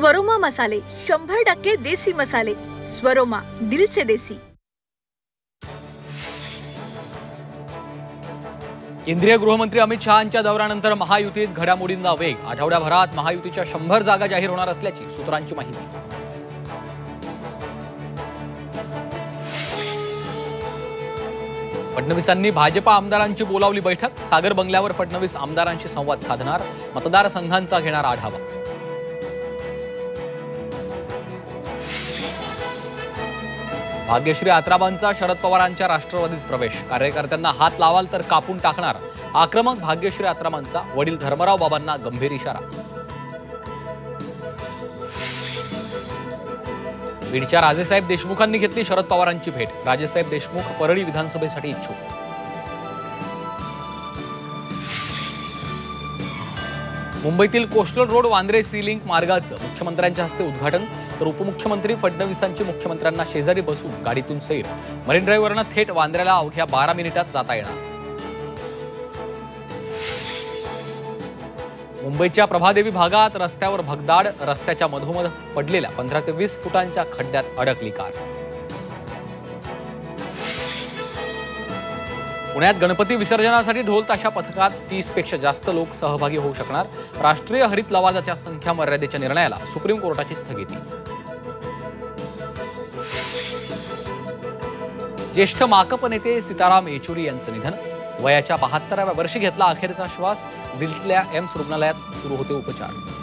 स्वरोमा मसाले 100% देसी मसाले। स्वरोमा, दिल से देसी। केंद्रीय गृहमंत्री अमित शहांच्या दौऱ्यानंतर महायुतीत घडामोडींना वेग। आठवड्याभरात महायुतीच्या 100 जागा जाहीर होणार असल्याची सूत्रांची माहिती। फडणवीसांनी भाजपा आमदारांची बोलावली बैठक। सागर बंगल्यावर फडणवीस आमदारांशी संवाद साधणार। मतदारसंघांचा घेणार आढावा। भाग्यश्री आत्राबांचा शरद पवारांच्या राष्ट्रवादीत प्रवेश। कार्यकर्त्यांना हात लावाल तर कापून टाकणार। आक्रमक भाग्यश्री आत्राबांचा। वडील धर्मराव बाबांना गंभीर इशारा। बीडच्या राजेसाहेब देशमुखांनी घेतली शरद पवारांची भेट। राजेसाहेब देशमुख परळी विधानसभेसाठी इच्छुक। मुंबईतील coastal road Vandre sea link मार्गाचं मुख्यमंत्र्यांच्या हस्ते उद्घाटन, तर उपमुख्यमंत्री फडणवीसांची मुख्यमंत्र्यांना शेजारी बसून गाडीतून सैर। मरीन ड्राईव्हवरनं थेट वांद्र्याला अवघ्या 12 मिनिटात जाता येणार। मुंबईच्या प्रभादेवी भागात रस्त्यावर भगदाड। रस्त्याच्या मधोमध पडलेल्या 15 ते 20 फुटांच्या खड्ड्यात अडकली कार। पुण्यात गणपती विसर्जनासाठी ढोल ताशा पथकात 30 पेक्षा जास्त लोक सहभागी होऊ शकणार। राष्ट्रीय हरित लवादाच्या संख्या मर्यादेच्या निर्णयाला सुप्रीम कोर्टाची स्थगिती। ज्येष्ठ माकप नेते सीताराम येचुरी यांचं निधन। वयाच्या 72व्या वर्षी घेतला अखेरचा श्वास। दिल्लीतल्या एम्स रुग्णालयात सुरू होते उपचार।